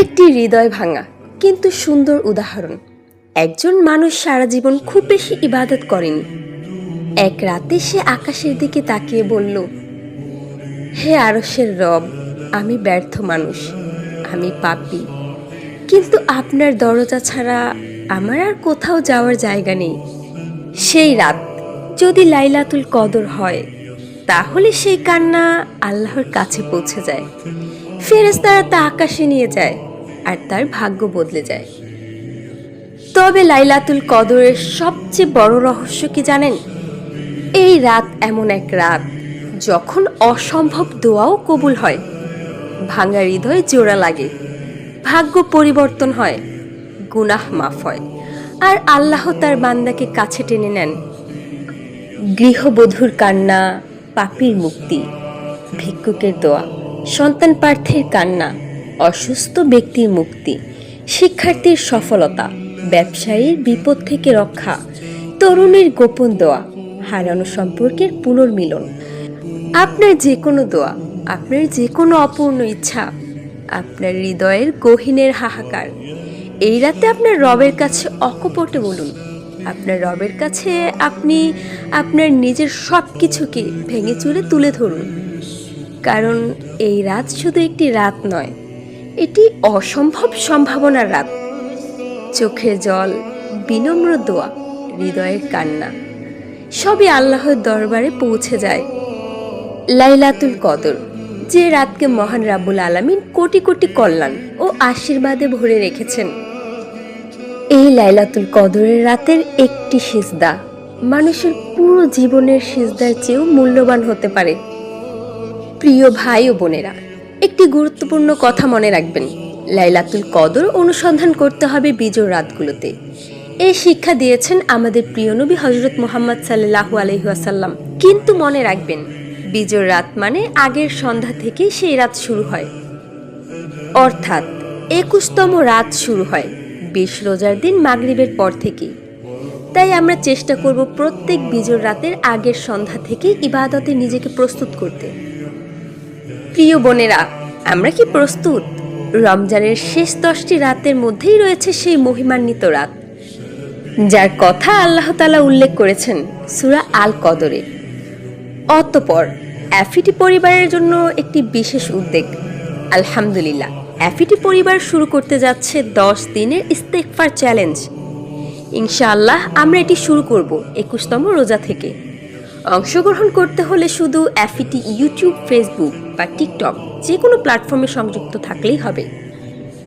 একটি হৃদয় ভাঙা কিন্তু সুন্দর উদাহরণ। একজন মানুষ সারা জীবন খুব বেশি ইবাদত করেনি। এক রাতে সে আকাশের দিকে তাকিয়ে বলল, হে আরশের রব, আমি ব্যর্থ মানুষ, আমি পাপী, কিন্তু আপনার দরজা ছাড়া আমার আর কোথাও যাওয়ার জায়গা নেই। সেই রাত যদি লাইলাতুল কদর হয়, তাহলে সেই কান্না আল্লাহর কাছে পৌঁছে যায়। ফেরেশতারা তা আকাশে নিয়ে যায় আর তার ভাগ্য বদলে যায়। তবে লাইলাতুল কদরের সবচেয়ে বড় রহস্য কি জানেন? এই রাত এমন এক রাত যখন অসম্ভব দোয়াও কবুল হয়, ভাঙা হৃদয় জোড়া লাগে, ভাগ্য পরিবর্তন হয়, গুনাহ মাফ হয়, আর আল্লাহ তার বান্দাকে কাছে টেনে নেন। গৃহবধূর কান্না, পাপীর মুক্তি, ভিক্ষুকের দোয়া, সন্তান প্রার্থীর কান্না, অসুস্থ ব্যক্তির মুক্তি, শিক্ষার্থীর সফলতা, ব্যবসায়ীর বিপদ থেকে রক্ষা, তরুণীর গোপন দোয়া, হারানো সম্পর্কের পুনর্মিলন। আপনার যে কোনো দোয়া, আপনার যে কোনো অপূর্ণ ইচ্ছা, আপনার হৃদয়ের গহীনের হাহাকার, এই রাতে আপনার রবের কাছে অকপটে বলুন। আপনার রবের কাছে আপনি আপনার নিজের সব কিছুকে ভেঙে চুরে তুলে ধরুন। কারণ এই রাত শুধু একটি রাত নয়, এটি অসম্ভব সম্ভাবনার রাত। চোখের জল, বিনম্র দোয়া, হৃদয়ের কান্না, সবই আল্লাহর দরবারে পৌঁছে যায়। লাইলাতুল কদর, যে রাতকে মহান রাব্বুল আলামিন কোটি কোটি কল্যাণ ও আশীর্বাদে ভরে রেখেছেন। এই লাইলাতুল কদরের রাতের একটি সিজদা মানুষের পুরো জীবনের সিজদার চেয়েও মূল্যবান হতে পারে। প্রিয় ভাই ও বোনেরা, একটি গুরুত্বপূর্ণ কথা মনে রাখবেন, লাইলাতুল কদর অনুসন্ধান করতে হবে বিজোড় রাতগুলোতে। এই শিক্ষা দিয়েছেন আমাদের প্রিয় নবী হযরত মুহাম্মদ সাল্লাল্লাহু আলাইহি ওয়াসাল্লাম। কিন্তু মনে রাখবেন, বিজোড় রাত মানে আগের সন্ধ্যা থেকেই সেই রাত শুরু হয়, অর্থাৎ 21তম রাত শুরু হয় 20 রোজার দিন মাগরিবের পর থেকেই। তাই আমরা চেষ্টা করব প্রত্যেক বিজোড় রাতের আগের সন্ধ্যা থেকে ইবাদতে নিজেকে প্রস্তুত করতে। প্রিয় বোনেরা, আমরা কি প্রস্তুত? রমজানের শেষ 10টি রাতের মধ্যেই রয়েছে সেই মহিমান্বিত রাত, যার কথা আল্লাহ তাআলা উল্লেখ করেছেন সূরা আল কদরে। অতঃপর এফিটি পরিবারের জন্য একটি বিশেষ উদ্যোগ। আলহামদুলিল্লাহ, এফিটি পরিবার শুরু করতে যাচ্ছে 10 দিনের ইস্তেগফার চ্যালেঞ্জ। ইনশাআল্লাহ আমরা এটি শুরু করব 21তম রোজা থেকে। অংশগ্রহণ করতে হলে শুধু এফিটি ইউটিউব, ফেসবুক বা টিকটক যে কোনো প্ল্যাটফর্মে সংযুক্ত থাকলেই হবে।